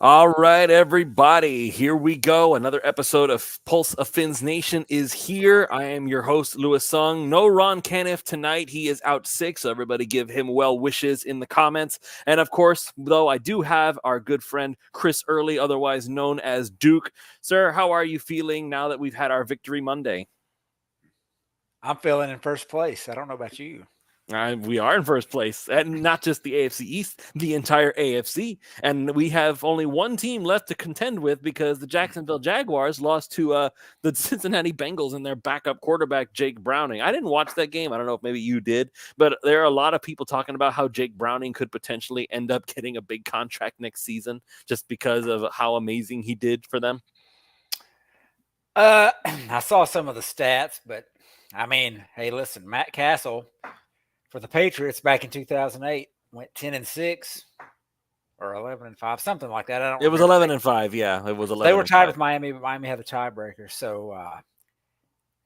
All right, everybody, here we go. Another episode of Pulse of Fins Nation is here. I am your host, Louis Sung. No Ron Caniff tonight. He is out sick, so everybody give him well wishes in the comments. And of course, though, I do have our good friend Chris Early, otherwise known as Duke. Sir, how are you feeling now that we've had our Victory Monday? I'm feeling in first place. I don't know about you. We are in first place, and not just the AFC East, the entire AFC. And we have only one team left to contend with because the Jacksonville Jaguars lost to the Cincinnati Bengals and their backup quarterback, Jake Browning. I didn't watch that game. I don't know if maybe you did, but there are a lot of people talking about how Jake Browning could potentially end up getting a big contract next season just because of how amazing he did for them. I saw some of the stats, but I mean, hey, listen, Matt Castle for the Patriots back in 2008 went 10-6 or 11-5, something like that. I don't. It was 11-5. Yeah, it was 11. They were tied with Miami, but Miami had the tiebreaker. So,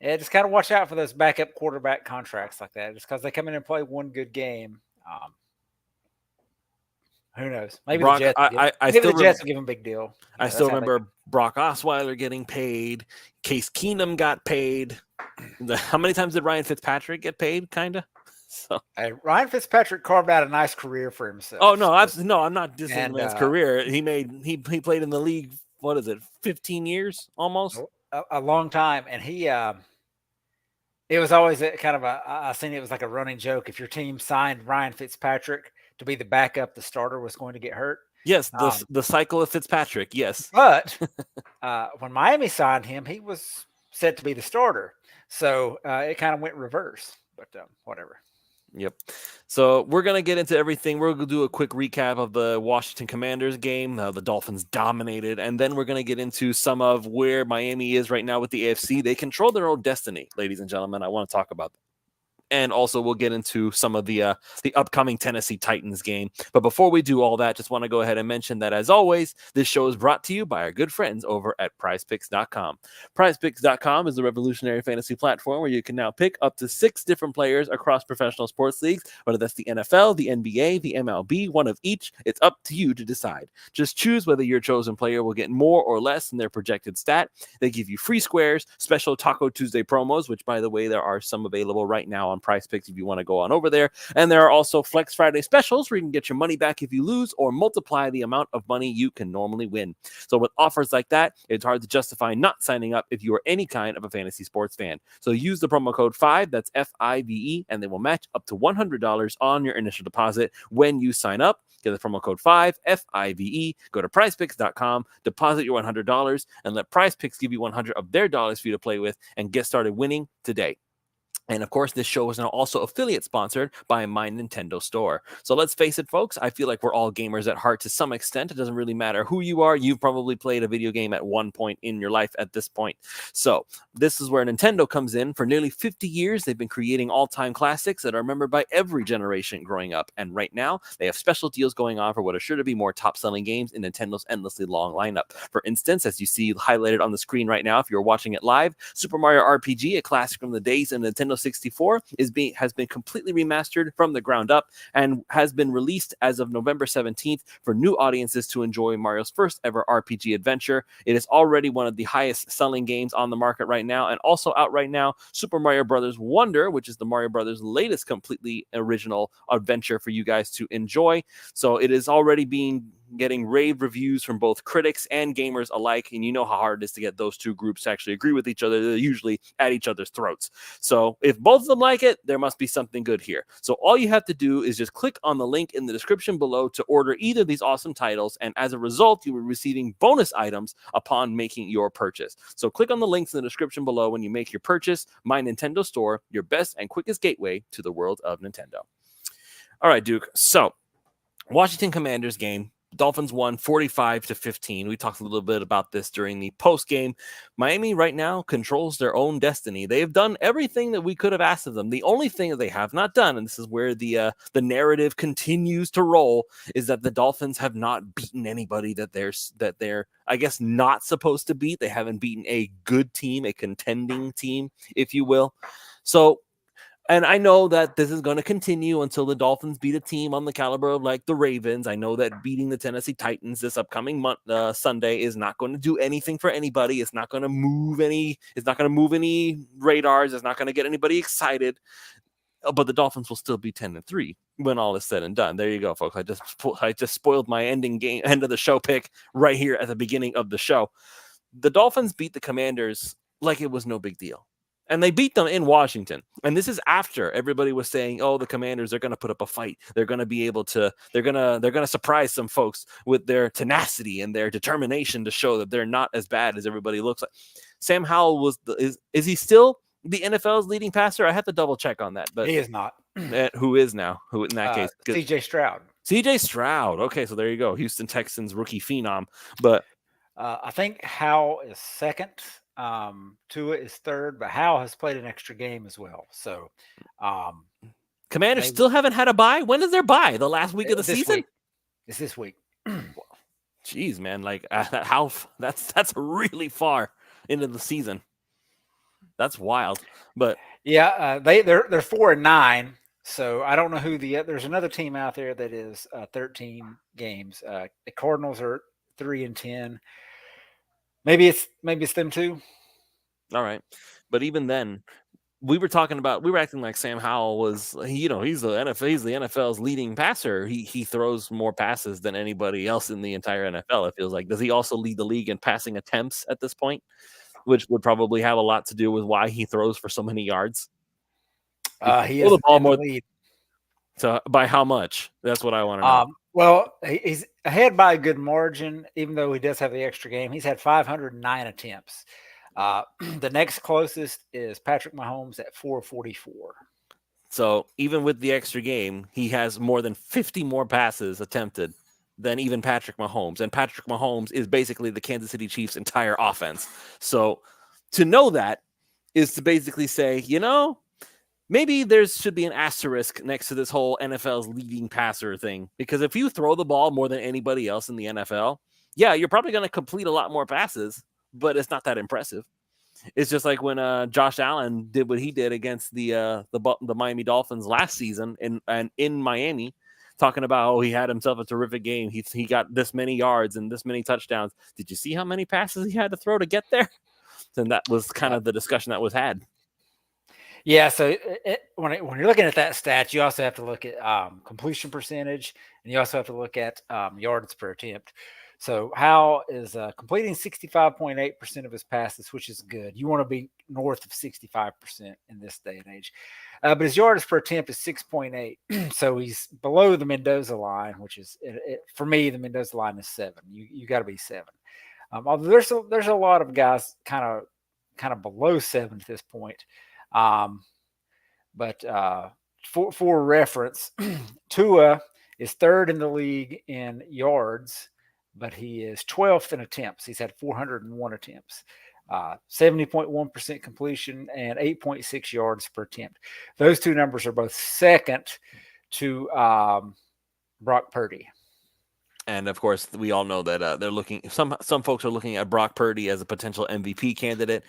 yeah, just kind of watch out for those backup quarterback contracts like that. Just because they come in and play one good game, who knows? Maybe Brock, the Jets will give him a big deal. I still remember Brock Osweiler getting paid. Case Keenum got paid. How many times did Ryan Fitzpatrick get paid? Kind of. So Ryan Fitzpatrick carved out a nice career for himself. Oh no, I'm not dissing his career. He played in the league. What is it? 15 years almost. A long time, and he. It was always kind of I seen it was like a running joke. If your team signed Ryan Fitzpatrick to be the backup, the starter was going to get hurt. Yes, the cycle of Fitzpatrick. Yes, but when Miami signed him, he was set to be the starter. So it kind of went reverse. But whatever. Yep. So we're going to get into everything. We're going to do a quick recap of the Washington Commanders game. The Dolphins dominated. And then we're going to get into some of where Miami is right now with the AFC. They control their own destiny, ladies and gentlemen. I want to talk about that. And also we'll get into some of the upcoming Tennessee Titans game. But before we do all that, just want to go ahead and mention that, as always, this show is brought to you by our good friends over at PrizePicks.com. PrizePicks.com is the revolutionary fantasy platform where you can now pick up to 6 different players across professional sports leagues, whether that's the NFL, the NBA, the MLB, one of each. It's up to you to decide. Just choose whether your chosen player will get more or less than their projected stat. They give you free squares, special Taco Tuesday promos, which, by the way, there are some available right now on Prize Picks if you want to go on over there. And there are also Flex Friday specials where you can get your money back if you lose or multiply the amount of money you can normally win. So with offers like that, it's hard to justify not signing up if you are any kind of a fantasy sports fan. So use the promo code 5, that's FIVE, and they will match up to $100 on your initial deposit when you sign up. Get the promo code 5, FIVE, go to prizepicks.com, deposit your $100, and let Prize Picks give you $100 of their dollars for you to play with and get started winning today. And of course, this show is now also affiliate sponsored by My Nintendo Store. So let's face it, folks, I feel like we're all gamers at heart to some extent. It doesn't really matter who you are. You've probably played a video game at one point in your life at this point. So this is where Nintendo comes in. For nearly 50 years, they've been creating all-time classics that are remembered by every generation growing up. And right now, they have special deals going on for what are sure to be more top-selling games in Nintendo's endlessly long lineup. For instance, as you see highlighted on the screen right now, if you're watching it live, Super Mario RPG, a classic from the days of Nintendo 64, has been completely remastered from the ground up and has been released as of November 17th for new audiences to enjoy Mario's first ever RPG adventure. It is already one of the highest selling games on the market right now, and also out right now, Super Mario Brothers Wonder, which is the Mario Brothers latest completely original adventure for you guys to enjoy. So it is already getting rave reviews from both critics and gamers alike, and you know how hard it is to get those two groups to actually agree with each other. They're usually at each other's throats. So if both of them like it, there must be something good here. So all you have to do is just click on the link in the description below to order either of these awesome titles, and as a result, you will be receiving bonus items upon making your purchase. So click on the links in the description below when you make your purchase. My Nintendo Store, your best and quickest gateway to the world of Nintendo. All right, Duke. So Washington Commanders game. Dolphins won 45-15. We talked a little bit about this during the post game. Miami right now controls their own destiny. They have done everything that we could have asked of them. The only thing that they have not done, and this is where the narrative continues to roll, is that the Dolphins have not beaten anybody that they're I guess not supposed to beat. They haven't beaten a good team, a contending team, if you will. So And I know that this is going to continue until the Dolphins beat a team on the caliber of like the Ravens. I know that beating the Tennessee Titans this upcoming Sunday is not going to do anything for anybody. It's not going to move any. It's not going to move any radars. It's not going to get anybody excited. But the Dolphins will still be 10-3 when all is said and done. There you go, folks. I just spoiled my end of the show pick right here at the beginning of the show. The Dolphins beat the Commanders like it was no big deal. And they beat them in Washington. And this is after everybody was saying, oh, the Commanders are going to put up a fight. They're going to be able to, they're going to surprise some folks with their tenacity and their determination to show that they're not as bad as everybody looks like. Sam Howell is he still the NFL's leading passer? I have to double check on that. But he is not. Who is now? Who in that case? CJ Stroud. CJ Stroud. Okay, so there you go. Houston Texans rookie phenom. But I think Howell is second. Tua is third, but Howell has played an extra game as well. So, Commanders still haven't had a bye. When is their bye? The last week of the season? Week. It's this week. Jeez, man! Like how that's really far into the season. That's wild. But yeah, they're 4-9. So I don't know who there's another team out there that is 13 games. The Cardinals are 3-10. Maybe it's them too. All right. But even then, we were acting like Sam Howell was, he's the NFL's leading passer. He throws more passes than anybody else in the entire NFL, it feels like. Does he also lead the league in passing attempts at this point? Which would probably have a lot to do with why he throws for so many yards. He is the ball more lead. So by how much? That's what I want to know. Well, he's ahead by a good margin, even though he does have the extra game. He's had 509 attempts. The next closest is Patrick Mahomes at 444. So even with the extra game, he has more than 50 more passes attempted than even Patrick Mahomes. And Patrick Mahomes is basically the Kansas City Chiefs' entire offense. So to know that is to basically say, maybe there should be an asterisk next to this whole NFL's leading passer thing. Because if you throw the ball more than anybody else in the NFL, yeah, you're probably going to complete a lot more passes, but it's not that impressive. It's just like when Josh Allen did what he did against the Miami Dolphins last season in Miami, talking about he had himself a terrific game. He got this many yards and this many touchdowns. Did you see how many passes he had to throw to get there? And that was kind of the discussion that was had. Yeah, so when you're looking at that stat, you also have to look at completion percentage, and you also have to look at yards per attempt. So Howell is completing 65.8% of his passes, which is good. You want to be north of 65% in this day and age. But his yards per attempt is 6.8. So he's below the Mendoza line, which is, for me, the Mendoza line is 7. You got to be 7. Although there's a lot of guys kind of below 7 at this point. But for reference, Tua is third in the league in yards, but he is 12th in attempts. He's had 401 attempts, 70.1% completion, and 8.6 yards per attempt. Those two numbers are both second to Brock Purdy. And of course, we all know that they're looking. Some folks are looking at Brock Purdy as a potential MVP candidate.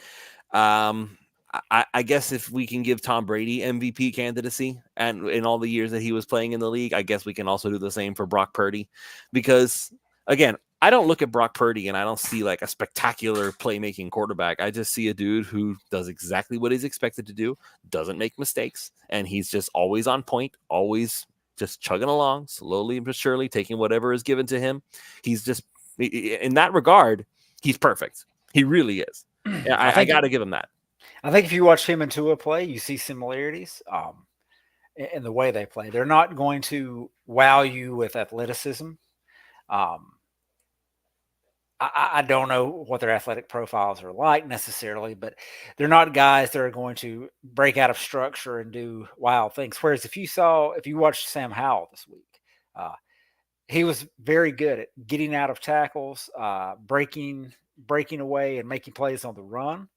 I guess if we can give Tom Brady MVP candidacy and in all the years that he was playing in the league, I guess we can also do the same for Brock Purdy. Because, again, I don't look at Brock Purdy and I don't see like a spectacular playmaking quarterback. I just see a dude who does exactly what he's expected to do, doesn't make mistakes, and he's just always on point, always just chugging along, slowly but surely, taking whatever is given to him. He's just, in that regard, he's perfect. He really is. I got to give him that. I think if you watch him and Tua play, you see similarities in the way they play. They're not going to wow you with athleticism. I don't know what their athletic profiles are like necessarily, but they're not guys that are going to break out of structure and do wild things. Whereas if you watched Sam Howell this week, he was very good at getting out of tackles, breaking away and making plays on the run.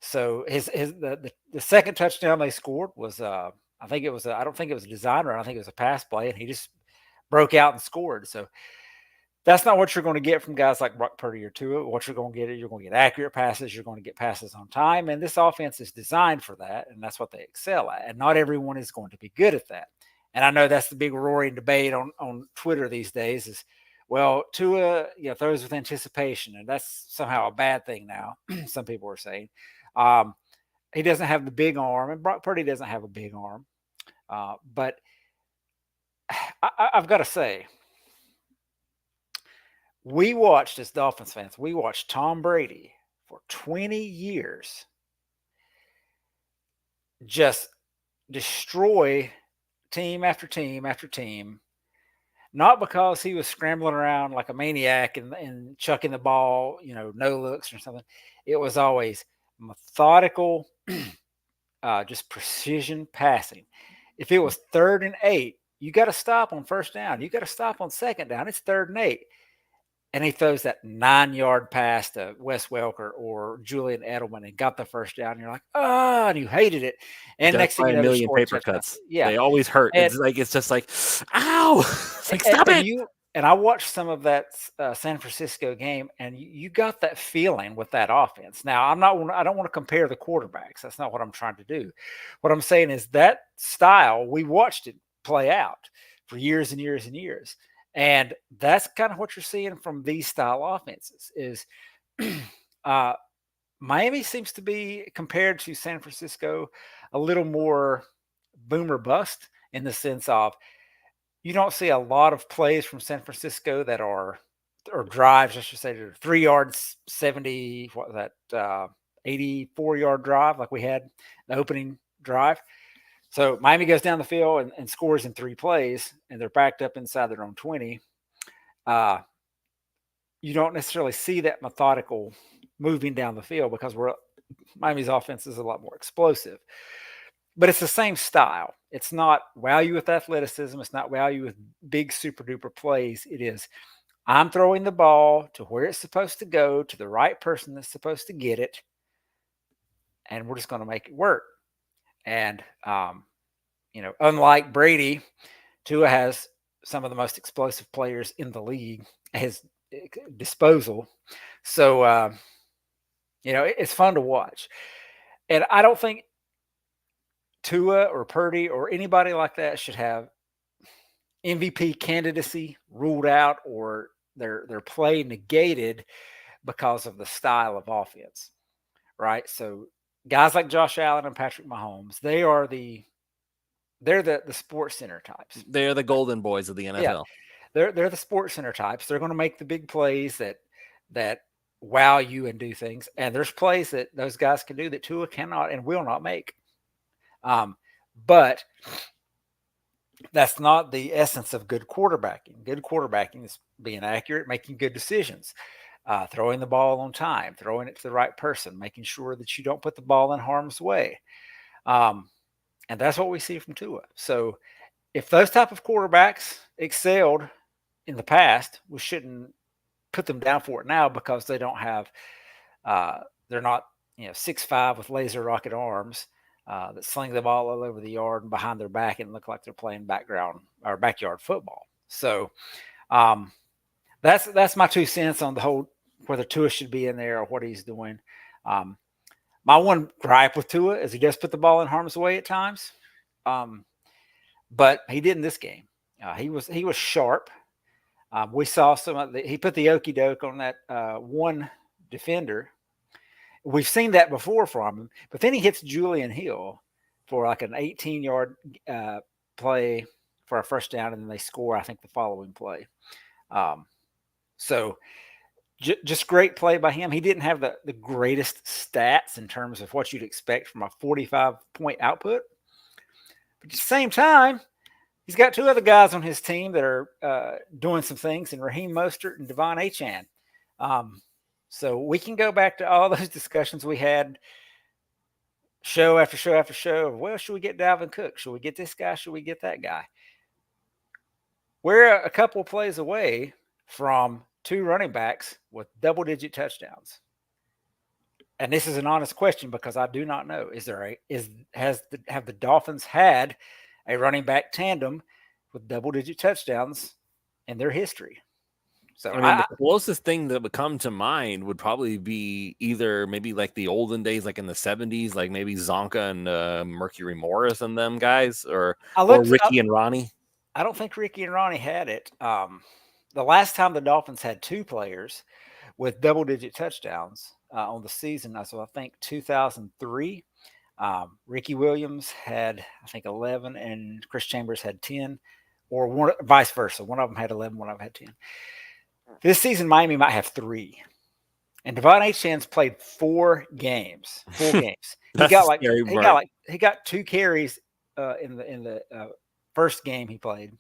So the second touchdown they scored was I don't think it was a design run. I think it was a pass play, and he just broke out and scored. So That's not what you're going to get from guys like Brock Purdy or Tua. What you're going to get is you're going to get accurate passes. You're going to get passes on time. And this offense is designed for that. And that's what they excel at. And not everyone is going to be good at that. And I know that's the big roaring debate on Twitter these days is, well, Tua, throws with anticipation. And that's somehow a bad thing now. Some people are saying. He doesn't have the big arm. And Brock Purdy doesn't have a big arm. But I've got to say, we watched, as Dolphins fans, we watched Tom Brady for 20 years just destroy team after team after team, not because he was scrambling around like a maniac and chucking the ball, no looks or something. It was always methodical, just precision passing. If it was 3rd and 8, you got to stop on first down. You got to stop on second down. It's 3rd and 8. And he throws that 9-yard pass to Wes Welker or Julian Edelman and got the first down. And you're like, and you hated it. And next thing you know, a million paper cuts. Yeah, they always hurt. And it's just like, ow! It's like, stop it. And I watched some of that San Francisco game, and you got that feeling with that offense. Now, I don't want to compare the quarterbacks. That's not what I'm trying to do. What I'm saying is that style, we watched it play out for years and years and years. And that's kind of what you're seeing from these style offenses is Miami seems to be, compared to San Francisco, a little more boom or bust in the sense of you don't see a lot of plays from San Francisco that are, or drives, I should say, that are 3 yards, 70, 84-yard drive like we had the opening drive. So Miami goes down the field and scores in 3 plays, and they're backed up inside their own 20. You don't necessarily see that methodical moving down the field because Miami's offense is a lot more explosive. But it's the same style. It's not wow you with athleticism. It's not wow you with big super duper plays. It is I'm throwing the ball to where it's supposed to go, to the right person that's supposed to get it, and we're just going to make it work. And, unlike Brady, Tua has some of the most explosive players in the league at his disposal. So, it's fun to watch. And I don't think Tua or Purdy or anybody like that should have MVP candidacy ruled out or their play negated because of the style of offense, right? So guys like Josh Allen and Patrick Mahomes, they're the sports center types. They're the golden boys of the NFL. Yeah, they're the sports center types. They're going to make the big plays that wow you and do things. And there's plays that those guys can do that Tua cannot and will not make. But that's not the essence of good quarterbacking. Good quarterbacking is being accurate, making good decisions, throwing the ball on time, throwing it to the right person, making sure that you don't put the ball in harm's way. And that's what we see from Tua. So if those type of quarterbacks excelled in the past, we shouldn't put them down for it now because they don't have, they're not, 6'5" with laser rocket arms that sling the ball all over the yard and behind their back and look like they're playing background or backyard football. So that's my 2 cents on the whole, whether Tua should be in there or what he's doing. My one gripe with Tua is he does put the ball in harm's way at times, but he did in this game. He was sharp. We saw he put the okey doke on that one defender. We've seen that before from him, but then he hits Julian Hill for like an 18-yard play for a first down, and then they score, I think, the following play. So just great play by him. He didn't have the greatest stats in terms of what you'd expect from a 45-point output. But at the same time, he's got 2 other guys on his team that are doing some things, and Raheem Mostert and Devon Achane. So we can go back to all those discussions we had show after show after show. Well, should we get Dalvin Cook? Should we get this guy? Should we get that guy? We're a couple of plays away from 2 running backs with double-digit touchdowns. And this is an honest question because I do not know. Have the Dolphins had a running back tandem with double-digit touchdowns in their history? So I mean, the closest thing that would come to mind would probably be either maybe like the olden days, like in the 70s, like maybe Zonka and Mercury Morris and them guys, or Ricky and Ronnie. I don't think Ricky and Ronnie had it. The last time the Dolphins had two players with double-digit touchdowns on the season, so I think 2003. Ricky Williams had, I think, 11, and Chris Chambers had 10, or one, vice versa. One of them had 11, one of them had 10. This season, Miami might have 3. And Devon Achane played 4 games. 4 games. He got 2 carries in the first game he played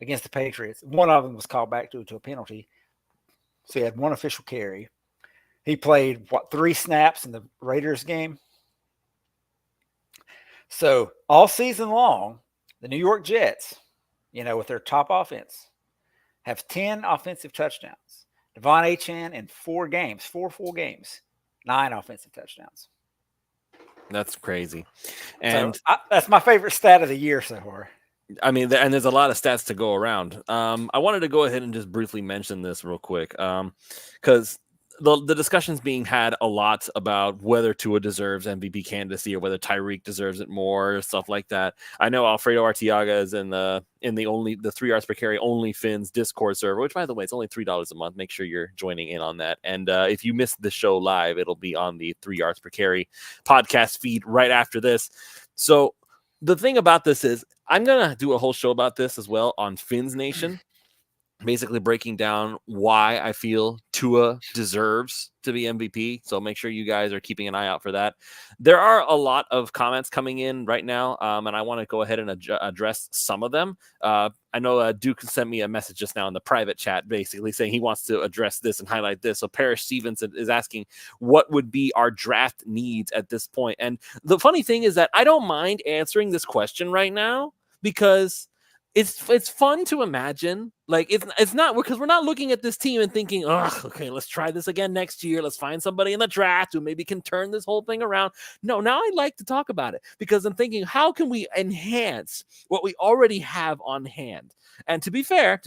against the Patriots. One of them was called back to a penalty. So he had 1 official carry. He played 3 snaps in the Raiders game. So all season long, the New York Jets, with their top offense, have 10 offensive touchdowns. Devon Achane in 4 games, 4 full games, 9 offensive touchdowns. That's crazy. And so that's my favorite stat of the year so far. I mean, and there's a lot of stats to go around. I wanted to go ahead and just briefly mention this real quick, because the discussion's being had a lot about whether Tua deserves MVP candidacy or whether Tyreek deserves it more, stuff like that. I know Alfredo Arteaga is in the 3 yards per carry only Fins Discord server, which, by the way, it's only $3 a month. Make sure you're joining in on that. And if you missed the show live, it'll be on the 3 yards per carry podcast feed right after this. So the thing about this is I'm going to do a whole show about this as well on Fins Nation, basically breaking down why I feel Tua deserves to be MVP. So make sure you guys are keeping an eye out for that. There are a lot of comments coming in right now, and I want to go ahead and address some of them. I know Duke sent me a message just now in the private chat, basically saying he wants to address this and highlight this. So Parrish Stevens is asking what would be our draft needs at this point. And the funny thing is that I don't mind answering this question right now because it's fun to imagine. Like it's not because we're not looking at this team and thinking, oh, okay, let's try this again next year. Let's find somebody in the draft who maybe can turn this whole thing around. No, now I like to talk about it because I'm thinking, how can we enhance what we already have on hand? And to be fair,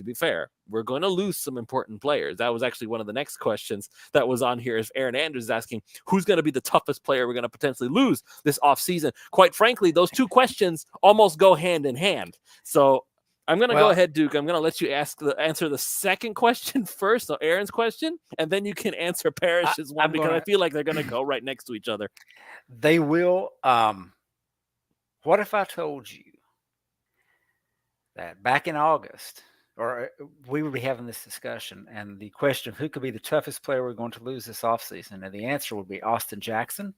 we're going to lose some important players. That was actually one of the next questions that was on here. Is Aaron Andrews asking who's going to be the toughest player we're going to potentially lose this offseason? Quite frankly, those two questions almost go hand in hand. So I'm going to go ahead, Duke. I'm going to let you answer the second question first, so Aaron's question, and then you can answer Parrish's one because I feel like they're going to go right next to each other. They will. What if I told you that back in August, or we would be having this discussion, and the question of who could be the toughest player we're going to lose this offseason, and the answer would be Austin Jackson?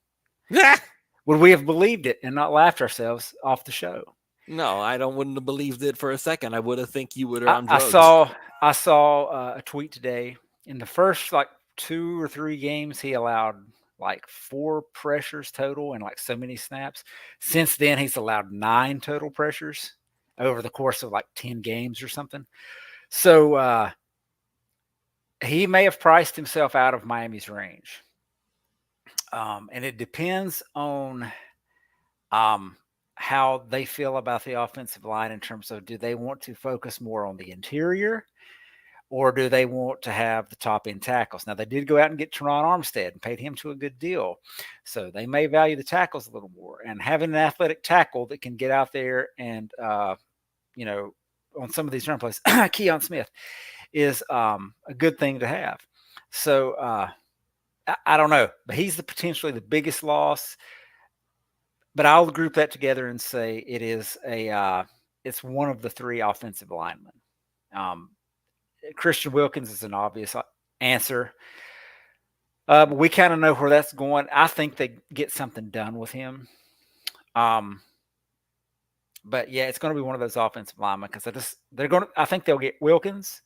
Would we have believed it and not laughed ourselves off the show? No, wouldn't have believed it for a second. I would have think you would have on drugs. I saw a tweet today. In the first 2 or 3 games, he allowed 4 pressures total and so many snaps. Since then, he's allowed 9 total pressures over the course of 10 games or something. So he may have priced himself out of Miami's range. And it depends on how they feel about the offensive line in terms of, do they want to focus more on the interior or do they want to have the top end tackles? Now, they did go out and get Teron Armstead and paid him to a good deal. So they may value the tackles a little more, and having an athletic tackle that can get out there and, on some of these run plays, Keon Smith is a good thing to have. So I don't know, but he's potentially the biggest loss. But I'll group that together and say it is it's one of the 3 offensive linemen. Christian Wilkins is an obvious answer. We kind of know where that's going. I think they get something done with him. But yeah, it's going to be one of those offensive linemen because I think they'll get Wilkins,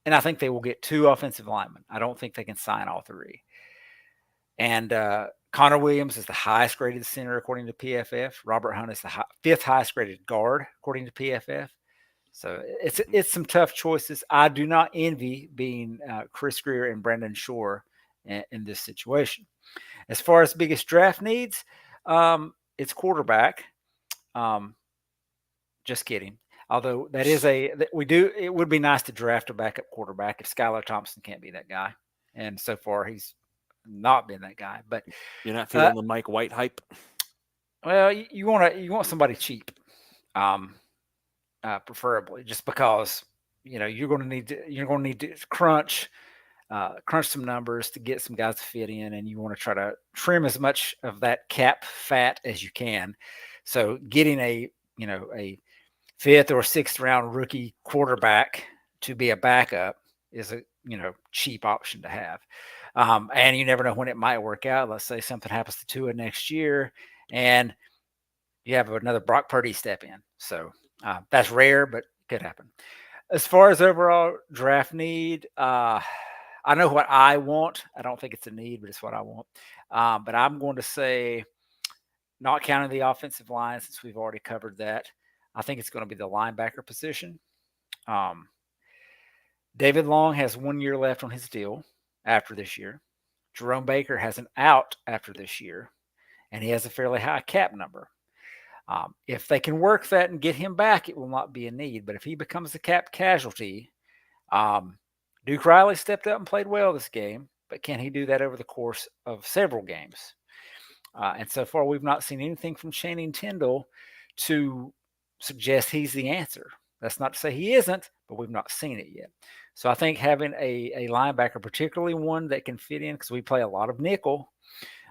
and I think they will get 2 offensive linemen. I don't think they can sign all 3. And Connor Williams is the highest graded center according to PFF. Robert Hunt is the 5th highest graded guard according to PFF. So it's some tough choices. I do not envy being Chris Greer and Brandon Shore in this situation. As far as biggest draft needs, it's quarterback. Just kidding. Although it would be nice to draft a backup quarterback if Skylar Thompson can't be that guy. And so far he's not been that guy. But You're not feeling the Mike White hype? well, you want somebody cheap, preferably, just because you're going to need to crunch some numbers to get some guys to fit in, and you want to try to trim as much of that cap fat as you can. So getting a fifth or sixth round rookie quarterback to be a backup is a cheap option to have. And you never know when it might work out. Let's say something happens to Tua next year and you have another Brock Purdy step in. So that's rare, but could happen. As far as overall draft need, I know what I want. I don't think it's a need, but it's what I want. But I'm going to say, not counting the offensive line, since we've already covered that, I think it's going to be the linebacker position. David Long has 1 year left on his deal after this year. Jerome Baker has an out after this year, and he has a fairly high cap number. If they can work that and get him back, it will not be a need. But if he becomes a cap casualty, Duke Riley stepped up and played well this game, but can he do that over the course of several games? And so far, we've not seen anything from Channing Tindall to suggest he's the answer. That's not to say he isn't, but we've not seen it yet. So I think having a linebacker, particularly one that can fit in, because we play a lot of nickel,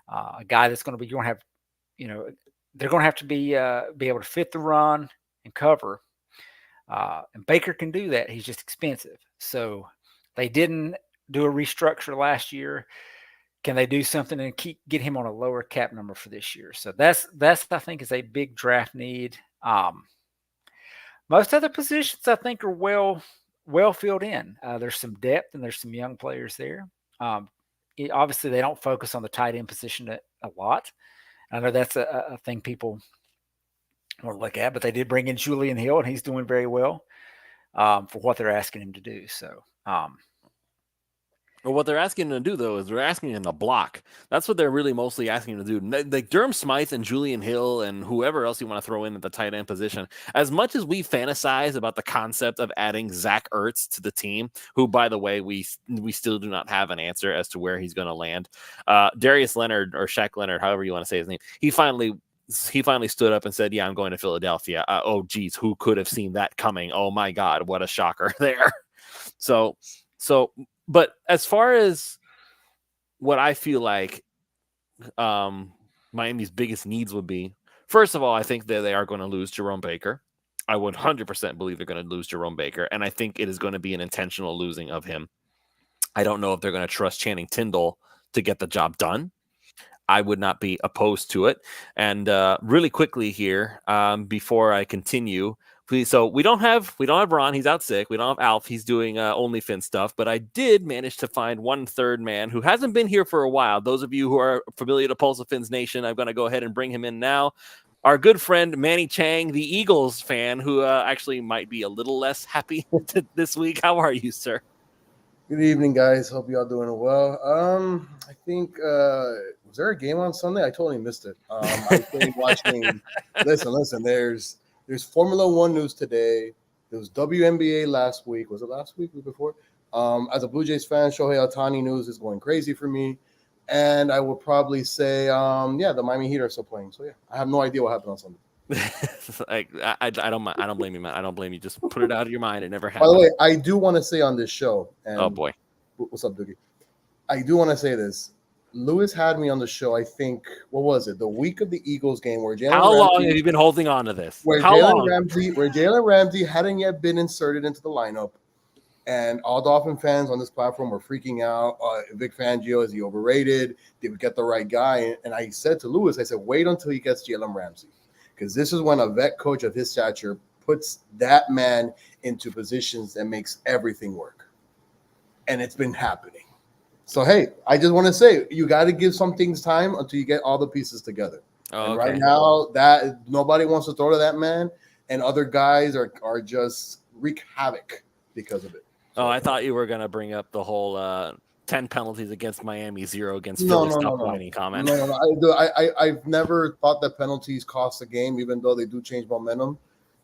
a guy that's going to be going to have, they're going to have to be able to fit the run and cover. And Baker can do that. He's just expensive. So they didn't do a restructure last year. Can they do something and get him on a lower cap number for this year? So that's I think is a big draft need. Most other positions I think are well filled in. There's some depth and there's some young players there. Obviously, they don't focus on the tight end position a lot. I know that's a thing people want to look at, but they did bring in Julian Hill, and he's doing very well for what they're asking him to do. So, Well, what they're asking him to do, though, is they're asking him to block. That's what they're really mostly asking him to do. Like Durham Smythe and Julian Hill and whoever else you want to throw in at the tight end position. As much as we fantasize about the concept of adding Zach Ertz to the team, who, by the way, we still do not have an answer as to where he's going to land. Darius Leonard or Shaq Leonard, however you want to say his name, he finally stood up and said, "Yeah, I'm going to Philadelphia." Oh, geez, who could have seen that coming? Oh my God, what a shocker there. So. But as far as what I feel like Miami's biggest needs would be, first of all, I think that they are going to lose Jerome Baker. I would 100% believe they're going to lose Jerome Baker, and I think it is going to be an intentional losing of him. I don't know if they're going to trust Channing Tindall to get the job done. I would not be opposed to it. And really quickly here, before I continue, please. So we don't have Ron. He's out sick. We don't have Alf. He's doing OnlyFins stuff. But I did manage to find one third man who hasn't been here for a while. Those of you who are familiar to Pulse of Fins Nation, I'm going to go ahead and bring him in now. Our good friend Manny Chang, the Eagles fan, who actually might be a little less happy this week. How are you, sir? Good evening, guys. Hope you all doing well. I think was there a game on Sunday? I totally missed it. I was watching. Listen. There's Formula One news today. There was WNBA last week. Was it last week? Week before? As a Blue Jays fan, Shohei Ohtani news is going crazy for me. And I would probably say, the Miami Heat are still playing. So yeah, I have no idea what happened on Sunday. I don't blame you, man. I don't blame you. Just put it out of your mind. It never happened. By the way, I do want to say on this show. And oh boy, what's up, Doogie? I do want to say this. Lewis had me on the show, I think, what was it? The week of the Eagles game where Jalen How long have you been holding on to this? Where Jalen Ramsey hadn't yet been inserted into the lineup, and all Dolphin fans on this platform were freaking out. Vic Fangio, is he overrated? Did we get the right guy? And I said to Lewis, I said, wait until he gets Jalen Ramsey, because this is when a vet coach of his stature puts that man into positions that makes everything work. And it's been happening. So, hey, I just want to say, you got to give some things time until you get all the pieces together. Oh, and right now, that nobody wants to throw to that man, and other guys are just wreak havoc because of it. So, I thought you were going to bring up the whole 10 penalties against Miami, 0 against Philly. Stop whining comment. I've never thought that penalties cost a game, even though they do change momentum.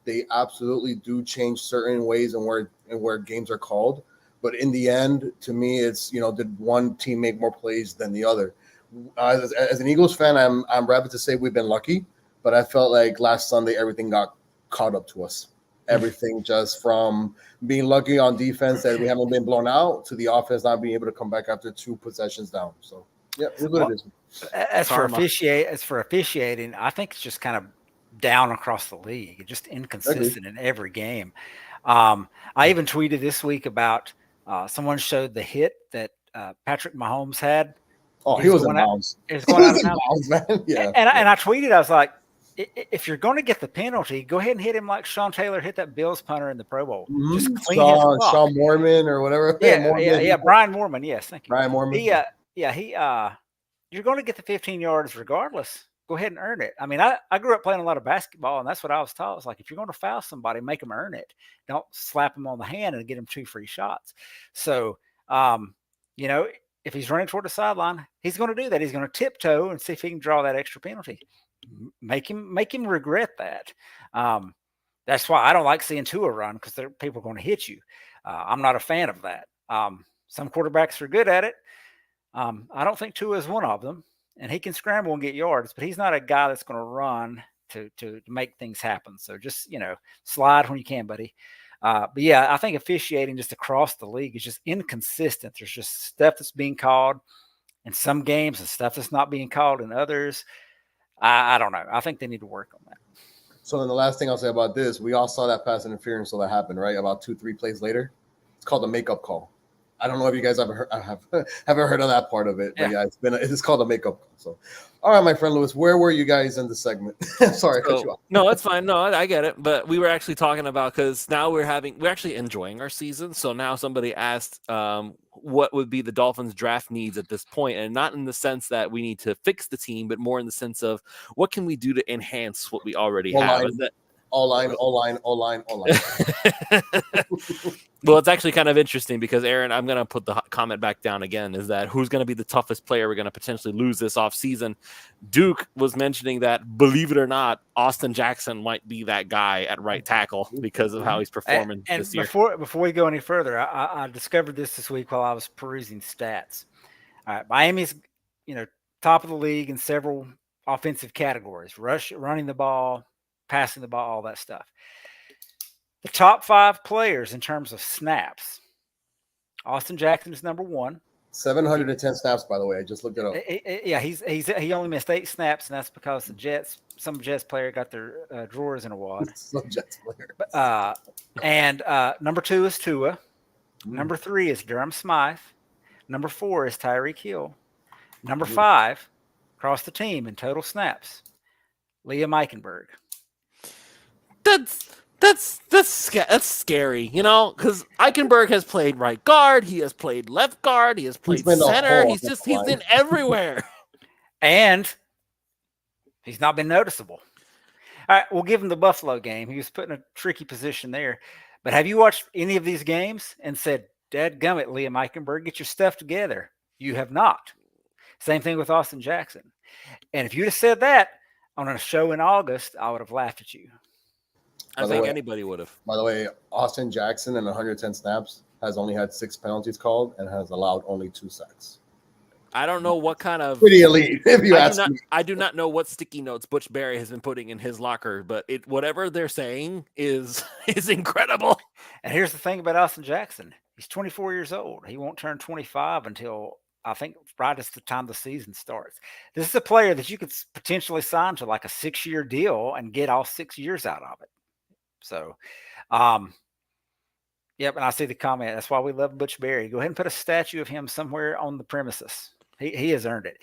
they absolutely do change certain ways and where games are called. But in the end, to me, it's, did one team make more plays than the other? As an Eagles fan, I'm rapid to say we've been lucky, but I felt like last Sunday everything got caught up to us. Everything, just from being lucky on defense that we haven't been blown out to the offense not being able to come back after 2 possessions down. So yeah, it's what it is. As for officiating, I think it's just kind of down across the league, just inconsistent in every game. I even tweeted this week about someone showed the hit that Patrick Mahomes had. Oh, he was in bounds. He was going out of bounds, man. Yeah. And I tweeted, I was like, if you're going to get the penalty, go ahead and hit him like Sean Taylor hit that Bills punter in the Pro Bowl. Mm-hmm. Just clean his block. Sean Moorman or whatever. Yeah. Brian Moorman. Yes, thank you. Brian Moorman. You're going to get the 15 yards regardless. Go ahead and earn it. I mean, I grew up playing a lot of basketball, and that's what I was taught. It's like, if you're going to foul somebody, make them earn it. Don't slap them on the hand and get them 2 free shots. So, if he's running toward the sideline, he's going to do that. He's going to tiptoe and see if he can draw that extra penalty. Make him regret that. That's why I don't like seeing Tua run, because people are going to hit you. I'm not a fan of that. Some quarterbacks are good at it. I don't think Tua is one of them, and he can scramble and get yards, but he's not a guy that's going to run to make things happen. So just, slide when you can, buddy. But yeah, I think officiating just across the league is just inconsistent. There's just stuff that's being called in some games and stuff that's not being called in others. I don't know. I think they need to work on that. So then the last thing I'll say about this, we all saw that pass interference, so that happened, right? About 2-3 plays later. It's called a makeup call. I don't know if you guys haven't heard of that part of it, but yeah, it's called a makeup call. So, all right, my friend Lewis, where were you guys in the segment? Sorry, I cut you off. No, it's fine. No, I get it. But we were actually talking about, because now we're actually enjoying our season. So now somebody asked what would be the Dolphins' draft needs at this point, and not in the sense that we need to fix the team, but more in the sense of what can we do to enhance what we already have. All line. Well, it's actually kind of interesting because, Aaron, I'm going to put the comment back down again, is that who's going to be the toughest player we're going to potentially lose this offseason? Duke was mentioning that, believe it or not, Austin Jackson might be that guy at right tackle because of how he's performing this year. Before we go any further, I discovered this week while I was perusing stats. All right, Miami's, top of the league in several offensive categories: running the ball, passing the ball, all that stuff. The top 5 players in terms of snaps: Austin Jackson is number 1. 710 snaps, by the way. I just looked it up. Yeah, he only missed 8 snaps, and that's because some Jets player got their drawers in a wad. Some Jets player. And number 2 is Tua. Number 3 is Durham Smythe. Number 4 is Tyreek Hill. Number 5, across the team in total snaps, Liam Eichenberg. That's scary, because Eichenberg has played right guard, he has played left guard, he has played center, he's been everywhere. And he's not been noticeable. All right, we'll give him the Buffalo game. He was put in a tricky position there. But have you watched any of these games and said, dadgummit, Liam Eichenberg, get your stuff together? You have not. Same thing with Austin Jackson. And if you'd have said that on a show in August, I would have laughed at you. I think anybody would have. By the way, Austin Jackson in 110 snaps has only had 6 penalties called and has allowed only 2 sacks. I don't know what kind of pretty elite, if you ask me. I do not know what sticky notes Butch Barry has been putting in his locker, but whatever they're saying is incredible. And here's the thing about Austin Jackson: he's 24 years old. He won't turn 25 until, I think, right at the time the season starts. This is a player that you could potentially sign to like a 6-year deal and get all 6 years out of it. So, yep. And I see the comment. That's why we love Butch Barry. Go ahead and put a statue of him somewhere on the premises. He has earned it.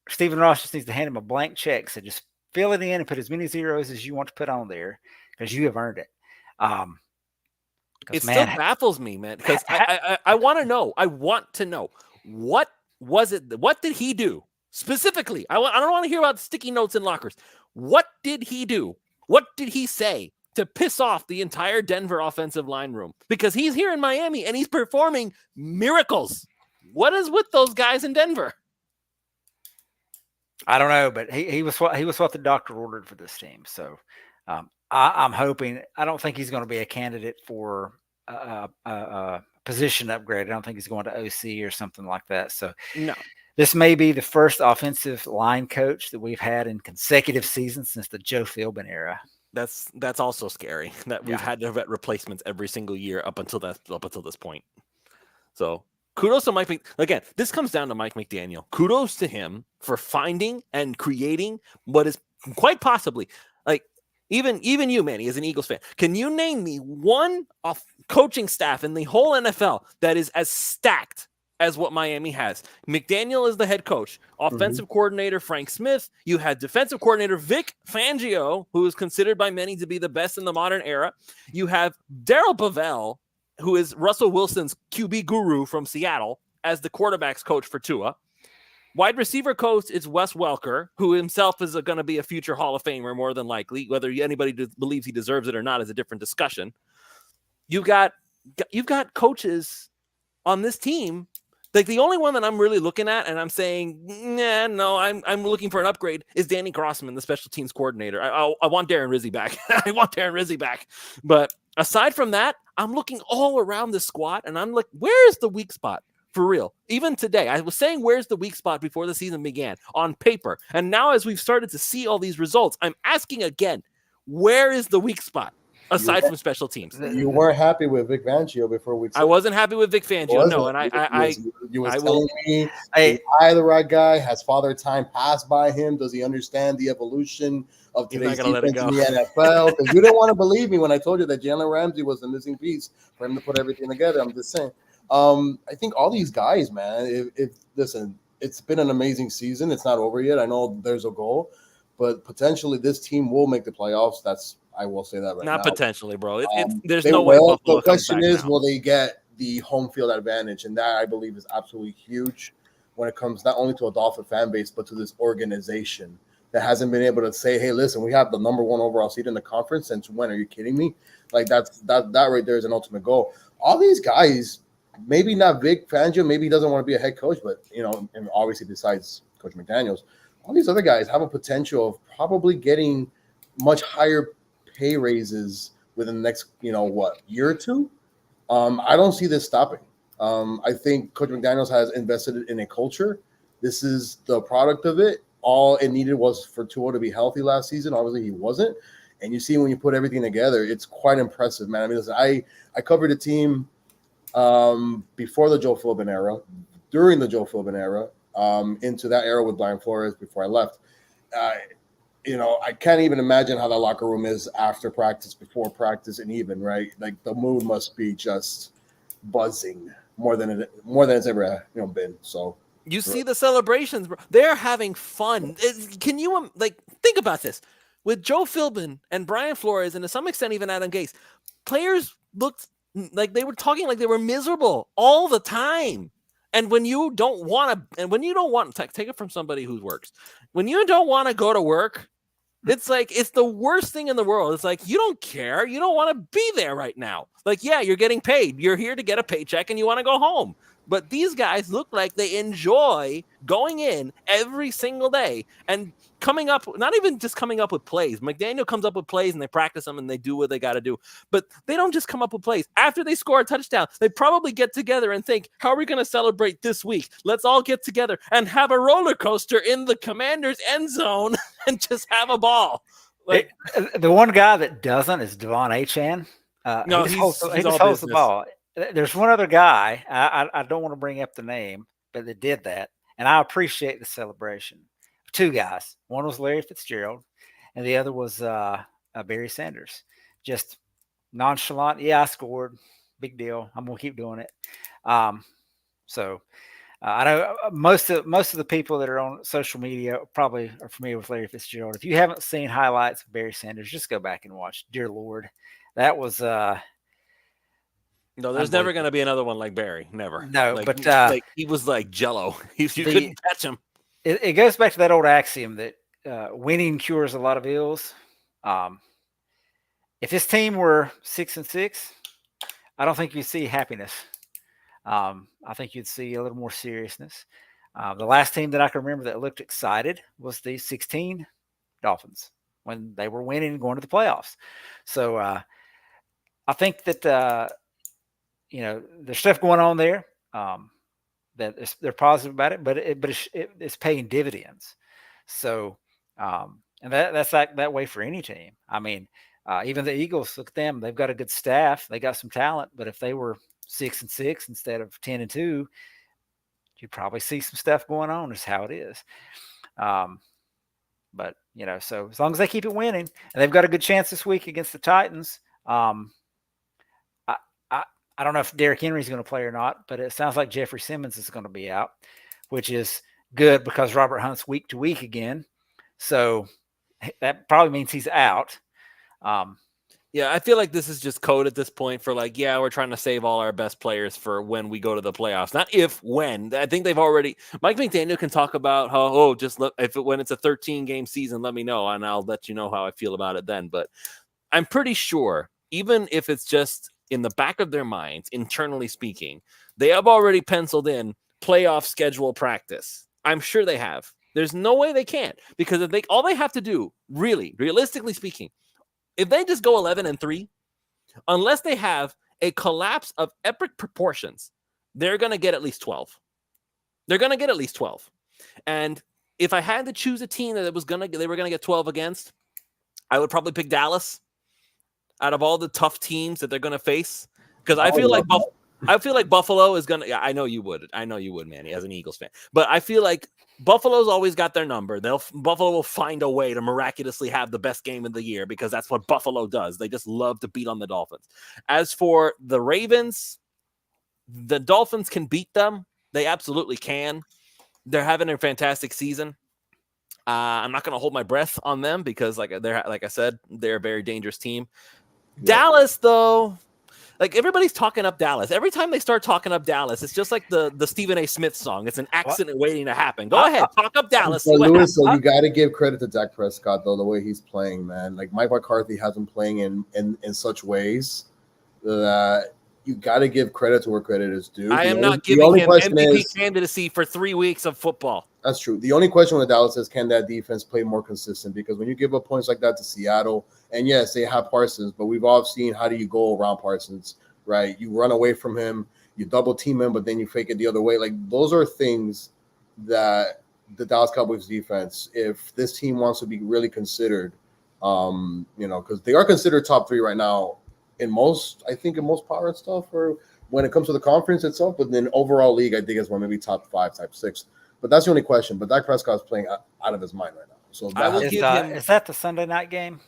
Stephen Ross just needs to hand him a blank check. So just fill it in and put as many zeros as you want to put on there, because you have earned it. It still baffles me, man, because I want to know. I want to know, what was it? What did he do specifically? I don't want to hear about sticky notes in lockers. What did he do? What did he say to piss off the entire Denver offensive line room? Because he's here in Miami and he's performing miracles. What is with those guys in Denver? I don't know, but he was what the doctor ordered for this team. So I'm hoping. I don't think he's going to be a candidate for a position upgrade. I don't think he's going to OC or something like that. So No. This may be the first offensive line coach that we've had in consecutive seasons since the Joe Philbin era. That's also scary that we've Yeah. had to vet replacements every single year up until this point. So kudos to Mike. Again, this comes down to Mike McDaniel. Kudos to him for finding and creating what is quite possibly like even you, Manny, as an Eagles fan. Can you name me one coaching staff in the whole NFL that is as stacked as what Miami has? McDaniel is the head coach, offensive coordinator Frank Smith. You had defensive coordinator Vic Fangio, who is considered by many to be the best in the modern era. You have Darryl Bevell, who is Russell Wilson's QB guru from Seattle, as the quarterback's coach for Tua. Wide receiver coach is Wes Welker, who himself is going to be a future Hall of Famer, more than likely. Whether anybody believes he deserves it or not is a different discussion. You've got coaches on this team. Like the only one that I'm really looking at, and I'm saying, nah, no, I'm looking for an upgrade, is Danny Grossman, the special teams coordinator. I want Darren Rizzi back. I want Darren Rizzi back. But aside from that, I'm looking all around the squad, and I'm like, where is the weak spot? For real. Even today, I was saying, where's the weak spot before the season began on paper. And now as we've started to see all these results, I'm asking again, where is the weak spot aside from special teams? You weren't happy with Vic Fangio before we. I wasn't happy with Vic Fangio. No, and you was I telling will. Me, is I the right guy? Has Father Time passed by him? Does he understand the evolution of today's defense in the NFL? Because you didn't want to believe me when I told you that Jalen Ramsey was the missing piece for him to put everything together. I'm just saying. I think all these guys, man. If listen, it's been an amazing season. It's not over yet. I know there's a goal, but potentially this team will make the playoffs. I will say that right now. Not potentially, bro. There's no way Buffalo the question is, now. will they get the home field advantage? And that, I believe, is absolutely huge when it comes not only to a Dolphin fan base, but to this organization that hasn't been able to say, hey, listen, we have the number one overall seed in the conference. Since when? Are you kidding me? Like that right there is an ultimate goal. All these guys, maybe not Vic Fangio, maybe he doesn't want to be a head coach, but, and obviously besides Coach McDaniels, all these other guys have a potential of probably getting much higher pay raises within the next, year or two. I don't see this stopping. I think Coach McDaniels has invested in a culture. This is the product of it. All it needed was for Tua to be healthy last season. Obviously, he wasn't. And you see when you put everything together, it's quite impressive, man. I mean, listen, I covered a team before the Joe Philbin era, during the Joe Philbin era, into that era with Brian Flores before I left. I can't even imagine how that locker room is after practice, before practice, and even, right? Like the mood must be just buzzing more than it's ever been. So you see the celebrations, bro. They're having fun. Can you think about this? With Joe Philbin and Brian Flores, and to some extent even Adam Gase, players looked like they were talking like they were miserable all the time. And when you don't want to, take it from somebody who works, when you don't want to go to work, it's like, it's the worst thing in the world. It's like, you don't care. You don't want to be there right now. Like, yeah, you're getting paid. You're here to get a paycheck and you want to go home. But these guys look like they enjoy going in every single day and coming up, not even just coming up with plays. McDaniel comes up with plays and they practice them and they do what they got to do. But they don't just come up with plays. After they score a touchdown, they probably get together and think, how are we going to celebrate this week? Let's all get together and have a roller coaster in the Commanders' end zone and just have a ball. Like, the one guy that doesn't is Devon Achane. No, he he's just holds the ball. There's one other guy, I don't want to bring up the name, but they did that, and I appreciate the celebration. Two guys. One was Larry Fitzgerald, and the other was Barry Sanders. Just nonchalant. Yeah, I scored. Big deal. I'm going to keep doing it. So I know most of the people that are on social media probably are familiar with Larry Fitzgerald. If you haven't seen highlights of Barry Sanders, just go back and watch. Dear Lord, that was no, there's never going to be another one like Barry. Never. No, but he was like Jello. You couldn't catch him. It goes back to that old axiom that winning cures a lot of ills. If his team were 6-6, I don't think you'd see happiness. I think you'd see a little more seriousness. The last team that I can remember that looked excited was the 16 Dolphins. when they were winning and going to the playoffs. So I think that there's stuff going on there that they're positive about it, but it's paying dividends. So and that's like that way for any team. I mean, even the Eagles, look at them; they've got a good staff, they got some talent. But if they were 6-6 instead of 10-2, you'd probably see some stuff going on. Is how it is. But so as long as they keep it winning, and they've got a good chance this week against the Titans. I don't know if Derrick Henry's going to play or not, but it sounds like Jeffrey Simmons is going to be out, which is good because Robert Hunt's week to week again. So that probably means he's out. Yeah, I feel like this is just code at this point for like, yeah, we're trying to save all our best players for when we go to the playoffs. Not if, when. I think they've already – Mike McDaniel can talk about how, when it's a 13-game season, let me know, and I'll let you know how I feel about it then. But I'm pretty sure, even if it's just in the back of their minds, internally speaking, they have already penciled in playoff schedule practice. I'm sure they have. There's no way they can't, because if all they have to do, really, realistically speaking, if they just go 11-3, unless they have a collapse of epic proportions, they're going to get at least 12. They're going to get at least 12. And if I had to choose a team that they were going to get 12 against, I would probably pick Dallas out of all the tough teams that they're going to face, because I feel like Buffalo is going to. Yeah, I know you would, Manny, as an Eagles fan. But I feel like Buffalo's always got their number. Buffalo will find a way to miraculously have the best game of the year, because that's what Buffalo does. They just love to beat on the Dolphins. As for the Ravens, the Dolphins can beat them. They absolutely can. They're having a fantastic season. I'm not going to hold my breath on them, because like I said, they're a very dangerous team. Yeah. Dallas, though, like everybody's talking up Dallas. Every time they start talking up Dallas, it's just like the Stephen A. Smith song. It's an accident waiting to happen. Go ahead, talk up Dallas. So Lewis, so you got to give credit to Dak Prescott, though, the way he's playing, man. Like Mike McCarthy has been playing in such ways that you got to give credit to where credit is due. I am not giving him MVP candidacy for 3 weeks of football. That's true. The only question with Dallas is, can that defense play more consistent? Because when you give up points like that to Seattle, and yes, they have Parsons, but we've all seen how do you go around Parsons, right? You run away from him, you double team him, but then you fake it the other way. Like those are things that the Dallas Cowboys defense, if this team wants to be really considered, because they are considered top 3 right now in most power and stuff, or when it comes to the conference itself, but then overall league, I think it's one maybe top 5, top 6. But that's the only question. But Dak Prescott's playing out of his mind right now. So is that the Sunday night game?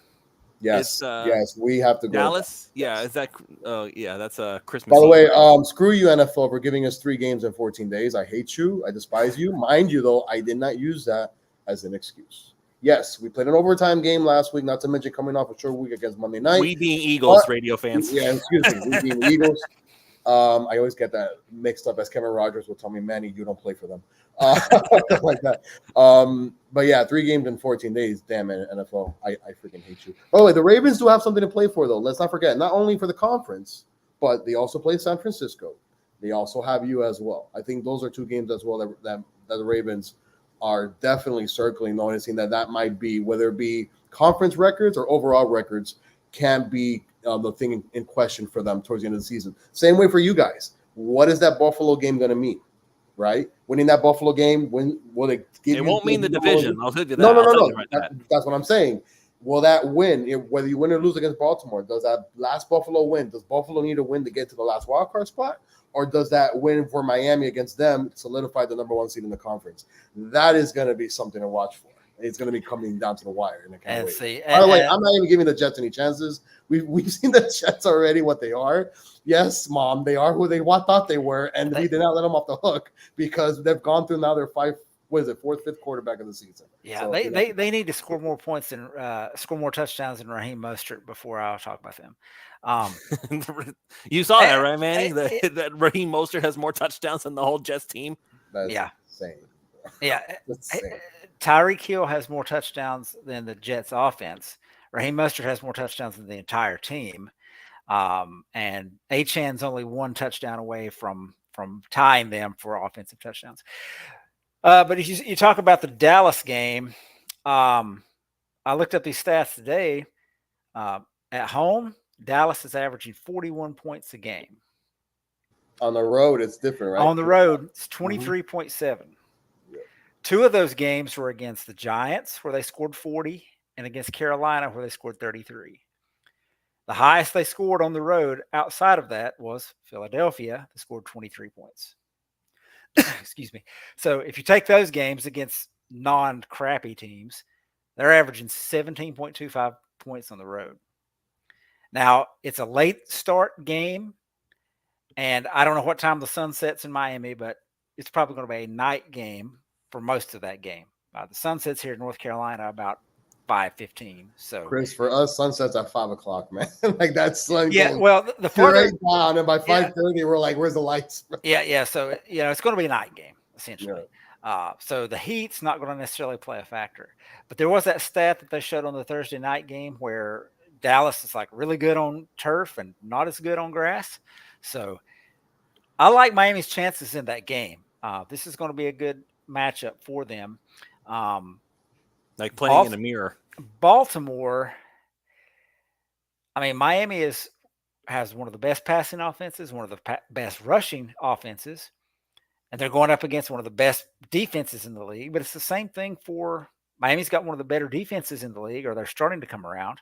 Yes, yes, we have to go. Dallas, yeah, is that? That's a Christmas. By the way, screw you, NFL, for giving us 3 games in 14 days. I hate you. I despise you. Mind you, though, I did not use that as an excuse. Yes, we played an overtime game last week. Not to mention coming off a short week against Monday night. We being Eagles radio fans. Yeah, excuse me. We being Eagles. I always get that mixed up, as Kevin Rogers will tell me, Manny, you don't play for them. Like that. But yeah, 3 games in 14 days. Damn it, NFL. I freaking hate you. Oh, wait, the Ravens do have something to play for, though. Let's not forget, not only for the conference, but they also play San Francisco. They also have you as well. I think those are 2 games as well that the Ravens are definitely circling, noticing that might be, whether it be conference records or overall records, can be the thing in question for them towards the end of the season. Same way for you guys. What is that Buffalo game going to mean? Right? Winning that Buffalo game, will they give it won't mean the division. I'll tell you that. No. That's what I'm saying. Will that win, whether you win or lose against Baltimore, does that last Buffalo win? Does Buffalo need to win to get to the last wildcard spot? Or does that win for Miami against them solidify the number 1 seed in the conference? That is going to be something to watch for. It's going to be coming down to the wire. And I can't wait. By the way, I'm not even giving the Jets any chances. We've seen the Jets already, what they are. Yes, Mom, they are who they thought they were, and we did not let them off the hook because they've gone through now their 4th, 5th quarterback of the season. Yeah, so, they need to score more points and score more touchdowns than Raheem Mostert before I'll talk about them. You saw that, right, Manny? That Raheem Mostert has more touchdowns than the whole Jets team. That's insane. Yeah. Tyreek Hill has more touchdowns than the Jets offense. Raheem Mostert has more touchdowns than the entire team. And Achan's only 1 touchdown away from tying them for offensive touchdowns. But if you talk about the Dallas game, I looked up these stats today. At home, Dallas is averaging 41 points a game. On the road, it's different, right? On the road, it's 23.7. Yeah. 2 of those games were against the Giants, where they scored 40, and against Carolina, where they scored 33. The highest they scored on the road outside of that was Philadelphia. They scored 23 points. Excuse me. So if you take those games against non-crappy teams, they're averaging 17.25 points on the road. Now, it's a late start game, and I don't know what time the sun sets in Miami, but it's probably going to be a night game for most of that game. The sun sets here in North Carolina about 5:15. So, Chris, for us, sunsets at 5 o'clock, man. Like that's sun. Yeah, well, the farther down, and by 5:30, we're like, "Where's the lights?" Yeah. So it's going to be a night game essentially. Yeah. So the heat's not going to necessarily play a factor. But there was that stat that they showed on the Thursday night game where Dallas is like really good on turf and not as good on grass. So I like Miami's chances in that game. This is going to be a good matchup for them. Like playing in a mirror. Baltimore, I mean, Miami has one of the best passing offenses, one of the best rushing offenses, and they're going up against one of the best defenses in the league. But it's the same thing for Miami's got one of the better defenses in the league, or they're starting to come around.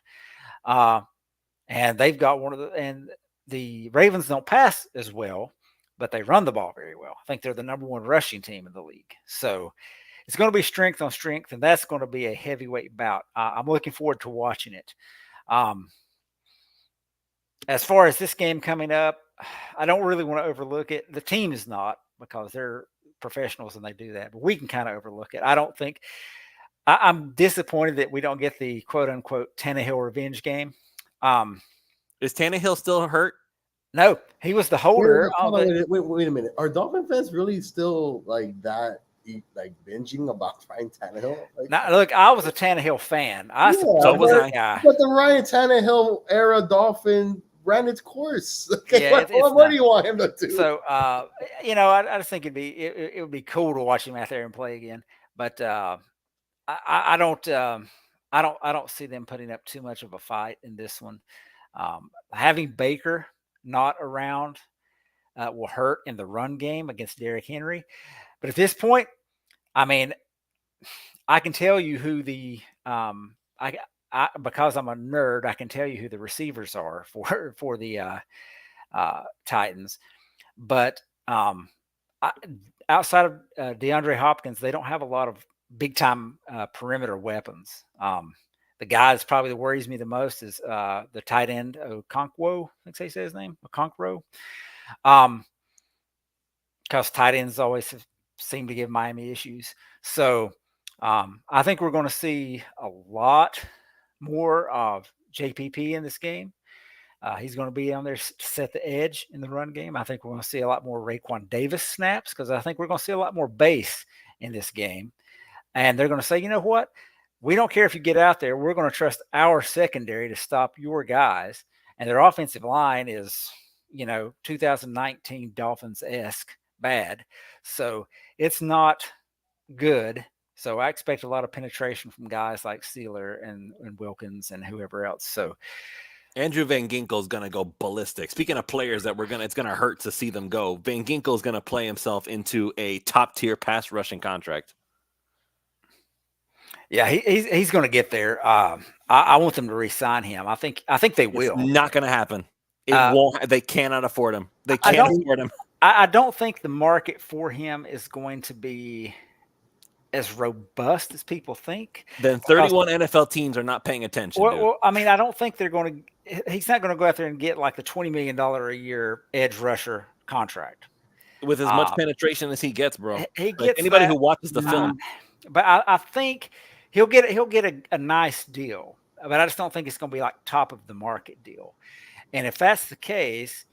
And they've got and the Ravens don't pass as well, but they run the ball very well. I think they're the number 1 rushing team in the league. So it's going to be strength on strength, and that's going to be a heavyweight bout. I'm looking forward to watching it. As far as this game coming up, I don't really want to overlook it. The team is not, because they're professionals and they do that, but we can kind of overlook it. I don't think I'm disappointed that we don't get the quote unquote Tannehill revenge game. Is Tannehill still hurt? No, he was the holder. Wait a minute. Are Dolphin fans really still like that? Like binging about Ryan Tannehill? Like, now, look, I was a Tannehill fan. So was I. But the Ryan Tannehill era Dolphin ran its course. Okay, what do you want him to do? So, I just think it would be cool to watch him out there and play again. But I don't see them putting up too much of a fight in this one. Having Baker not around will hurt in the run game against Derrick Henry. But at this point, I mean, I can tell you who the because I'm a nerd, I can tell you who the receivers are for the Titans. But outside of DeAndre Hopkins, they don't have a lot of big time perimeter weapons. The guy that's probably worries me the most is the tight end Okonkwo. I think they say his name, Okonkwo. Because tight ends always seem to give Miami issues. So I think we're going to see a lot more of JPP in this game. He's going to be on there to set the edge in the run game. I think we're going to see a lot more Raekwon Davis snaps, because I think we're going to see a lot more base in this game. And they're going to say, you know what? We don't care if you get out there. We're going to trust our secondary to stop your guys. And their offensive line is, 2019 Dolphins-esque bad. So it's not good. So I expect a lot of penetration from guys like Steeler and Wilkins and whoever else. So Andrew Van Ginkel is going to go ballistic. Speaking of players that it's going to hurt to see them go. Van Ginkel is going to play himself into a top tier pass rushing contract. Yeah, he's going to get there. I want them to re-sign him. I think they will. It's not going to happen. It won't. They cannot afford him. They can't afford him. I don't think the market for him is going to be as robust as people think. Then 31 NFL teams are not paying attention. Well, I mean, I don't think they're going to. He's not going to go out there and get like the $20 million a year edge rusher contract with as much penetration as he gets, bro. He gets anybody who watches the film. But I think he'll get a nice deal. But I just don't think it's going to be like top of the market deal. And if that's the case,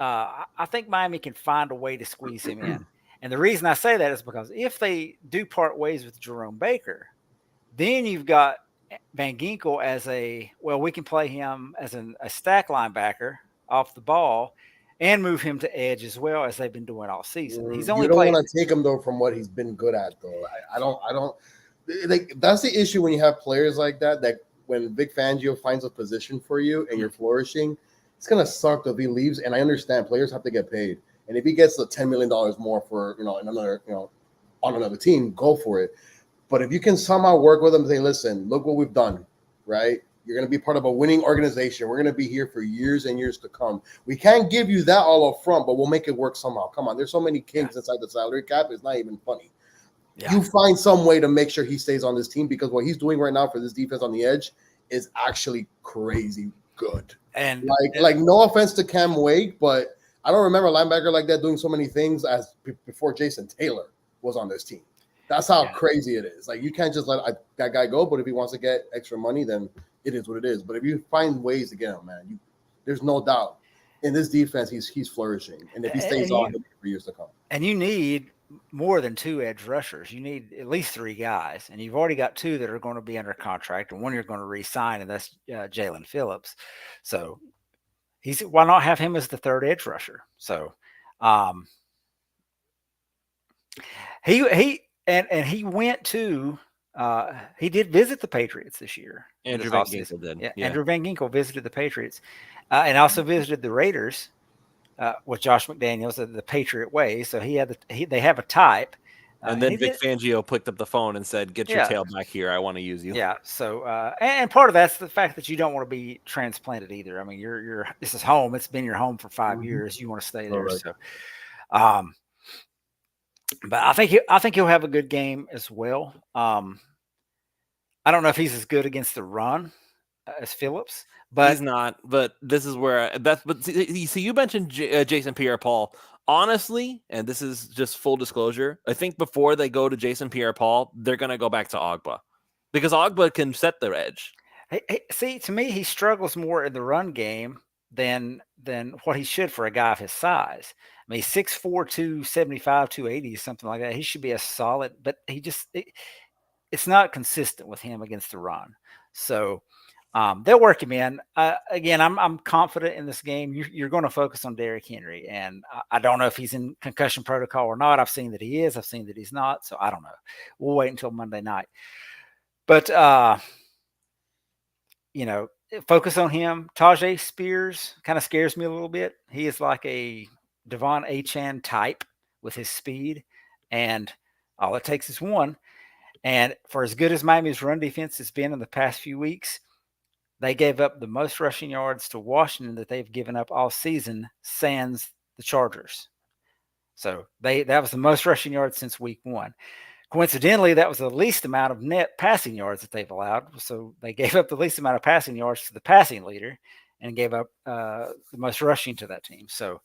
I think Miami can find a way to squeeze him in. And the reason I say that is because if they do part ways with Jerome Baker, then you've got Van Ginkel as we can play him as a stack linebacker off the ball and move him to edge as well, as they've been doing all season. He's only you don't want to take him though from what he's been good at though. I don't like that's the issue when you have players like that. That when Vic Fangio finds a position for you and you're flourishing, it's gonna suck if he leaves. And I understand players have to get paid, and if he gets the $10 million more for another on another team, go for it. But if you can somehow work with them and say, listen, look what we've done, right? You're going to be part of a winning organization. We're going to be here for years and years to come. We can't give you that all up front, but we'll make it work somehow. Come on, there's so many kinks inside the salary cap. It's not even funny. Yeah. You find some way to make sure he stays on this team, because what he's doing right now for this defense on the edge is actually crazy good. And like no offense to Cam Wake, but I don't remember a linebacker like that doing so many things as before Jason Taylor was on this team. That's how crazy it is. Like, you can't just let that guy go, but if he wants to get extra money, then it is what it is. But if you find ways to get him, man, there's no doubt in this defense he's flourishing. And if he stays on, he'll be for years to come. And you need more than 2 edge rushers. You need at least 3 guys, and you've already got 2 that are going to be under contract, and one you're going to re-sign, and that's Jalen Phillips. So why not have him as the 3rd edge rusher? So he went to he did visit the Patriots this year. Andrew Van Ginkel did. Yeah, Andrew Van Ginkel visited the Patriots and also visited the Raiders with Josh McDaniels the Patriot way. So they have a type. And then Vic Fangio picked up the phone and said, "Get your tail back here. I want to use you." Yeah. So and part of that's the fact that you don't want to be transplanted either. I mean, this is home. It's been your home for 5 years. You want to stay there. Right. So, but I think he'll have a good game as well. I don't know if he's as good against the run as Phillips, but he's not. But this is where But see, you mentioned Jason Pierre-Paul. Honestly, and this is just full disclosure, I think before they go to Jason Pierre-Paul, they're going to go back to Ogba, because Ogba can set their edge. See, to me, he struggles more in the run game than what he should for a guy of his size. I mean, 6'4", 275, 280, something like that. He should be a solid, but it's not consistent with him against the run. So they'll work him in. Again, I'm confident in this game. You're going to focus on Derrick Henry, and I don't know if he's in concussion protocol or not. I've seen that he is. I've seen that he's not. So I don't know. We'll wait until Monday night. But focus on him. Tajay Spears kind of scares me a little bit. He is like a Devon Achane type with his speed, and all it takes is one. And for as good as Miami's run defense has been in the past few weeks, they gave up the most rushing yards to Washington that they've given up all season, sans the Chargers. So that was the most rushing yards since week 1. Coincidentally, that was the least amount of net passing yards that they've allowed. So they gave up the least amount of passing yards to the passing leader and gave up the most rushing to that team. So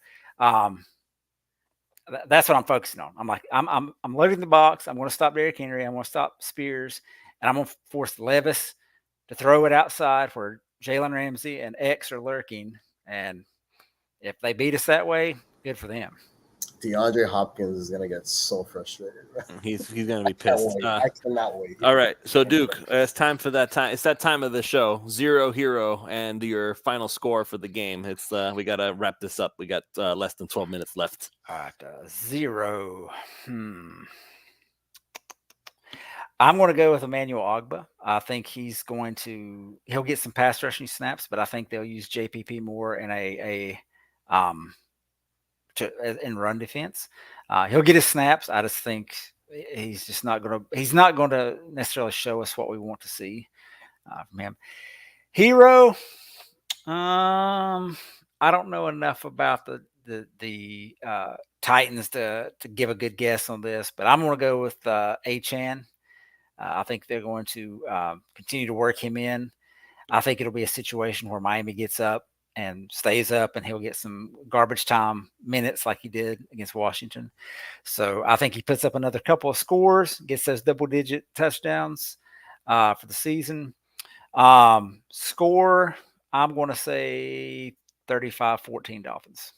that's what I'm focusing on. I'm like, I'm loading the box. I'm going to stop Derrick Henry. I'm going to stop Spears, and I'm going to force Levis to throw it outside where Jalen Ramsey and X are lurking. And if they beat us that way, good for them. DeAndre Hopkins is going to get so frustrated. He's going to be pissed. I cannot wait. All right. So, Duke, it's time for that time. It's that time of the show. 0 hero and your final score for the game. It's we got to wrap this up. We got less than 12 minutes left. All right. 0. I'm going to go with Emmanuel Ogba. I think he'll get some pass rushing snaps, but I think they'll use JPP more in in run defense. He'll get his snaps. I just think he's not going to necessarily show us what we want to see from him. Hero, I don't know enough about the Titans to give a good guess on this, but I'm going to go with Achane. I think they're going to continue to work him in. I think it'll be a situation where Miami gets up and stays up, and he'll get some garbage time minutes like he did against Washington. So I think he puts up another couple of scores, gets those double-digit touchdowns for the season. Score, I'm going to say 35-14 Dolphins.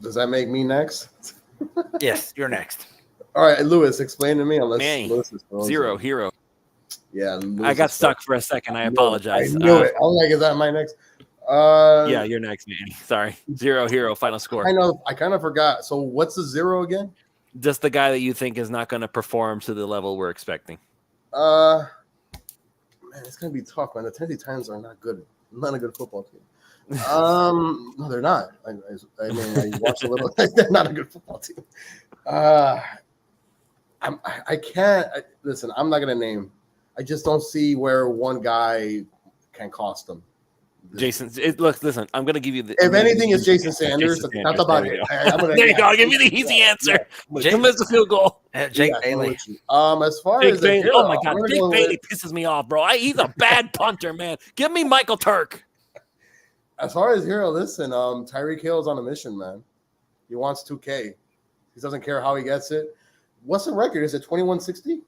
Does that make me next? Yes, you're next. All right, Lewis, explain to me. Lewis is 0 hero. Yeah, I got stuck for a second. I apologize. I knew it. I'm like, is that my next? Yeah, you're next, Manny. Sorry. 0-0 final score. I kind of forgot. So what's the 0 again? Just the guy that you think is not going to perform to the level we're expecting. Man, it's gonna be tough, man. The Tennessee Titans are not good. Not a good football team. No, they're not. I mean, I watched a little. They're not a good football team. I can't listen. I'm not gonna name. I just don't see where one guy can cost them. Jason, look, listen. I'm gonna give you the. If anything, it's Jason Sanders. That's about it. There you go. I'll give you the easy answer. Jake missed a field goal. Jake Bailey. As far as Bailey, oh my God, Jake Bailey pisses me off, bro. He's a bad punter, man. Give me Michael Turk. As far as hero, listen. Tyreek Hill is on a mission, man. He wants 2K. He doesn't care how he gets it. What's the record? Is it 2160?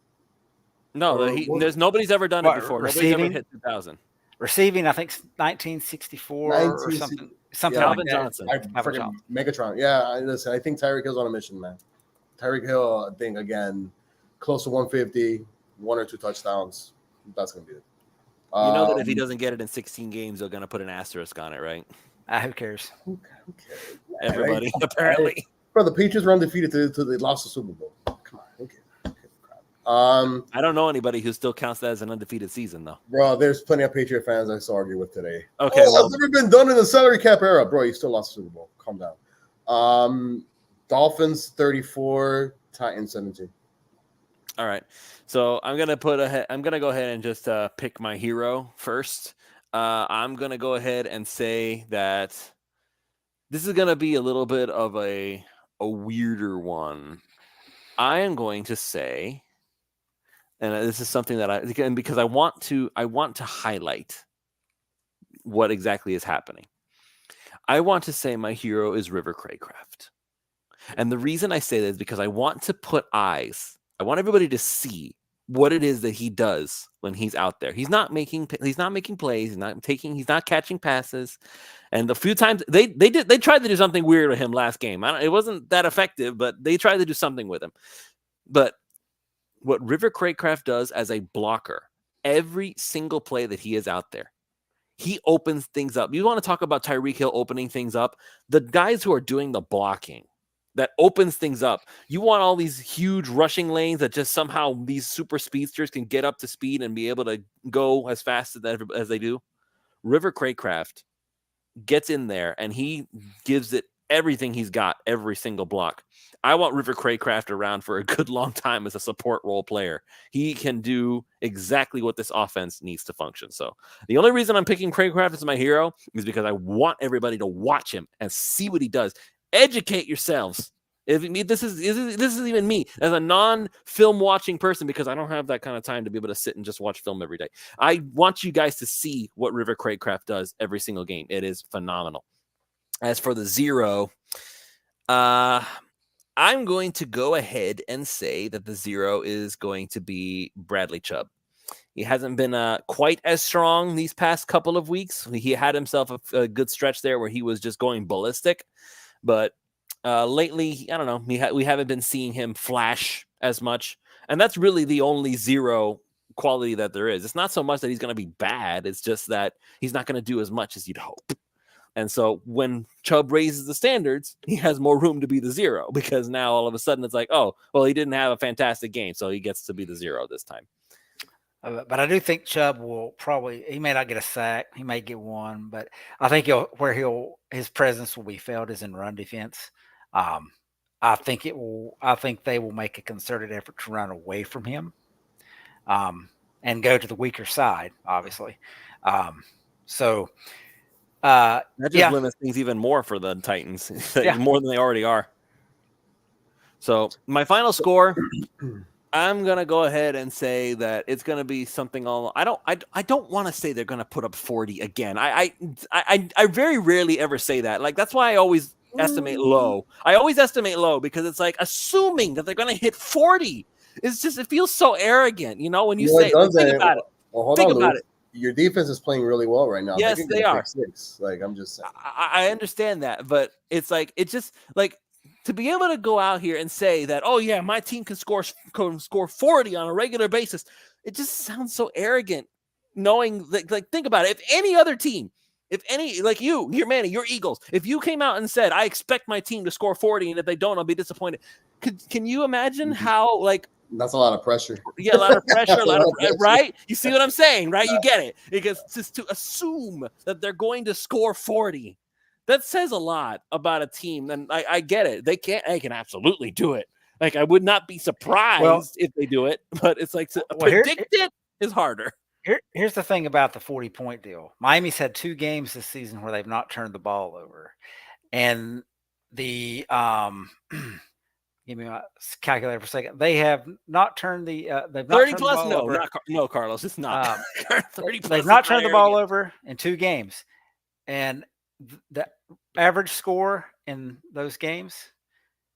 No, there's nobody's ever done it before. Receiving? Nobody's ever hit 2,000. Receiving, I think 1964 or something. Something Calvin like that. Johnson. Freaking Megatron. Yeah, listen. I think Tyreek Hill's on a mission, man. Tyreek Hill, I think again, close to 150, 1 or 2 touchdowns. That's gonna be it. You know that if he doesn't get it in 16 games, they're gonna put an asterisk on it, right? Who cares? Who cares? Everybody, apparently. Bro, the Patriots were undefeated to they lost the Super Bowl. Come on, okay. I don't know anybody who still counts that as an undefeated season, though. Bro, there's plenty of Patriot fans I saw argue with today. Okay, well, it's never been done in the salary cap era, bro. You still lost the Super Bowl. Calm down. Dolphins 34, Titans 17. All right, so I'm gonna go ahead and just pick my hero first. I'm gonna go ahead and say that this is gonna be a little bit of a weirder one. I am going to say. And this is something that because I want to highlight what exactly is happening. I want to say my hero is River Craycraft. And the reason I say that is because I want to put eyes. I want everybody to see what it is that he does when he's out there. He's not making plays, he's not catching passes. And the few times they tried to do something weird with him last game. It wasn't that effective, but they tried to do something with him. But what River Craycraft does as a blocker, every single play that he is out there, he opens things up. You want to talk about Tyreek Hill opening things up? The guys who are doing the blocking that opens things up. You want all these huge rushing lanes that just somehow these super speedsters can get up to speed and be able to go as fast as they do. River Craycraft gets in there and he gives it everything he's got, every single block. I want River Craycraft around for a good long time as a support role player. He can do exactly what this offense needs to function. So the only reason I'm picking Craycraft as my hero is because I want everybody to watch him and see what he does. Educate yourselves. This is even me as a non-film watching person, because I don't have that kind of time to be able to sit and just watch film every day. I want you guys to see what River Craycraft does every single game. It is phenomenal. As for the 0, I'm going to go ahead and say that the 0 is going to be Bradley Chubb. He hasn't been quite as strong these past couple of weeks. He had himself a good stretch there where he was just going ballistic. But lately, I don't know, we haven't been seeing him flash as much. And that's really the only 0 quality that there is. It's not so much that he's going to be bad. It's just that he's not going to do as much as you'd hope. And so when Chubb raises the standards, he has more room to be the 0, because now all of a sudden it's like, oh, well, he didn't have a fantastic game, so he gets to be the 0 this time. But I do think Chubb will he may not get a sack. He may get one, but I think his presence will be felt is in run defense. I think they will make a concerted effort to run away from him and go to the weaker side, obviously. That just limits things even more for the Titans, more than they already are. So my final score, I'm gonna go ahead and say that it's gonna be something. I don't want to say they're gonna put up 40 again. I very rarely ever say that. Like, that's why I always estimate low. I always estimate low because it's like assuming that they're gonna hit 40. It feels so arrogant, when you say it. Think about it. Well, think about it. Your defense is playing really well right now. Yes, they are. 6. Like, I'm just saying. I understand that, but it's like, it's just like, to be able to go out here and say that, oh yeah, my team can score 40 on a regular basis, it just sounds so arrogant. Knowing that, like, think about it. If any other team If any, like you're Manny, you're Eagles. If you came out and said, I expect my team to score 40, and if they don't, I'll be disappointed. Can you imagine how, like, That's a lot of pressure. yeah, a lot of pressure, right? You see what I'm saying, right? You get it. Because just to assume that they're going to score 40, that says a lot about a team. And I get it. They can absolutely do it. Like, I would not be surprised if they do it, but it's like to predict it is harder. Here's the thing about the 40-point deal. Miami's had 2 games this season where they've not turned the ball over. And the give me my calculator for a second. They have not turned the they've not 30 turned plus. the ball over. No, Carlos, it's not. 30 plus. They've not turned the ball over in 2 games, and the average score in those games,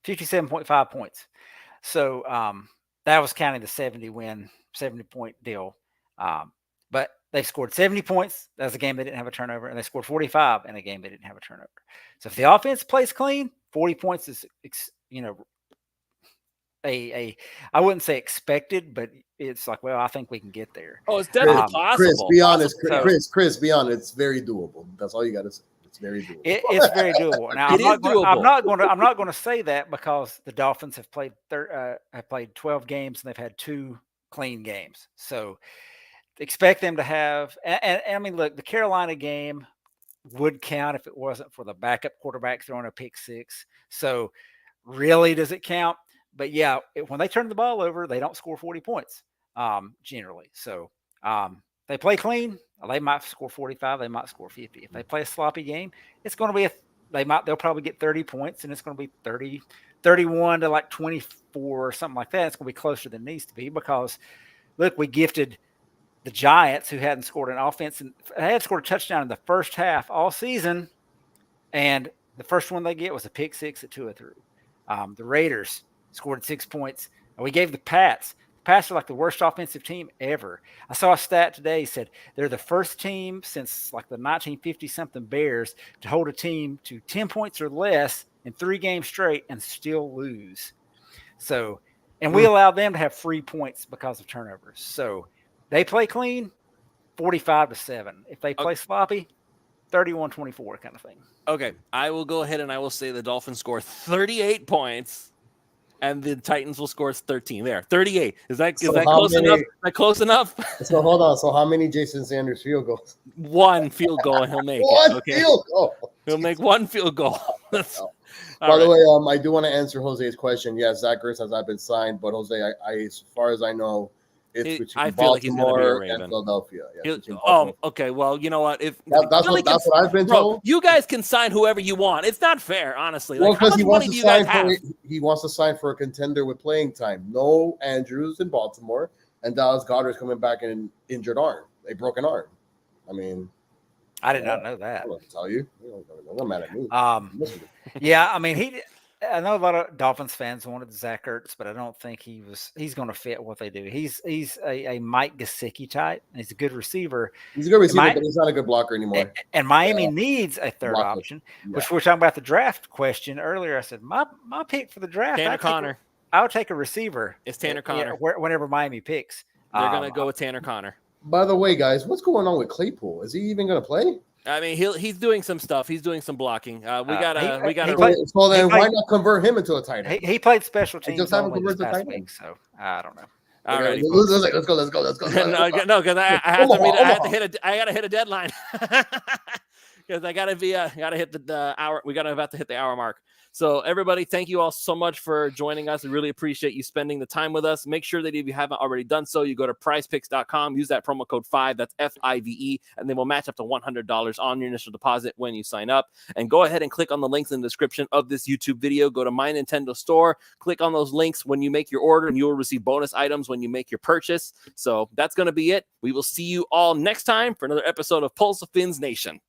57.5 points. So that was counting the 70-point deal. But they scored 70 points. That was a game they didn't have a turnover, and they scored 45 in a game they didn't have a turnover. So if the offense plays clean, 40 points is, I wouldn't say expected, but it's like, well, I think we can get there. Oh, it's definitely possible. Chris, be honest. Possible. Chris, be honest. It's very doable. That's all you got to say. It's very doable. It's very doable. Now, I'm not going to say that because the Dolphins have played 12 games and they've had 2 clean games. So expect them to have. And I mean, look, the Carolina game would count if it wasn't for the backup quarterback throwing a pick 6. So really, does it count? But yeah, when they turn the ball over, they don't score 40 points generally. So they play clean. They might score 45. They might score 50. If they play a sloppy game, it's going to be they'll probably get 30 points, and it's going to be 31 to like 24 or something like that. It's going to be closer than it needs to be because, look, we gifted the Giants, who hadn't scored an offense, and they had scored a touchdown in the first half all season, and the first one they get was a pick 6 at 2 or 3. The Raiders scored 6 points, and we gave the Pats. Pats are like the worst offensive team ever. I saw a stat today said they're the first team since like the 1950-something Bears to hold a team to 10 points or less in 3 games straight and still lose. So, and we allowed them to have free points because of turnovers. So they play clean, 45-7. If they play sloppy, 31-24 kind of thing. Okay, I will go ahead and I will say the Dolphins score 38 points. And the Titans will score 13. There, 38. Is that close enough? Is that close enough? So hold on. So how many Jason Sanders field goals? 1 field goal, and he'll make one field goal. He'll make 1 field goal. By the way, I do want to answer Jose's question. Yes, Zach Ertz has not been signed, but Jose, I as far as I know, it's between Baltimore and Philadelphia. Yeah, okay. Well, you know what? If that's what I've been told. You guys can sign whoever you want. It's not fair, honestly. Well, because he wants to sign for a contender with playing time. No Andrews in Baltimore, and Dallas Goedert's coming back in an injured arm, a broken arm. I mean, I did not know that. I'll tell you. Don't mad at me. Yeah, I mean, I know a lot of Dolphins fans wanted Zach Ertz, but I don't think he's going to fit what they do. He's a Mike Gesicki type. And he's a good receiver. He's a good receiver, but he's not a good blocker anymore. And Miami needs a third option, which we're talking about the draft question earlier. I said, my pick for the draft, Tanner Connor. I would take a receiver. It's Tanner Connor. Whenever Miami picks. They're going to go with Tanner Connor. By the way, guys, what's going on with Claypool? Is he even going to play? I mean, he's doing some stuff. He's doing some blocking. We gotta. So then, why not convert him into a tight end? He played special teams. Just haven't converted to tight end. So I don't know. All right, let's go. No, because I gotta hit a deadline. Because I gotta hit the hour. We gotta about to hit the hour mark. So everybody, thank you all so much for joining us. We really appreciate you spending the time with us. Make sure that if you haven't already done so, you go to prizepicks.com, use that promo code 5, that's FIVE, and then we'll match up to $100 on your initial deposit when you sign up. And go ahead and click on the links in the description of this YouTube video. Go to My Nintendo Store, click on those links when you make your order, and you will receive bonus items when you make your purchase. So that's going to be it. We will see you all next time for another episode of Pulse of Fins Nation.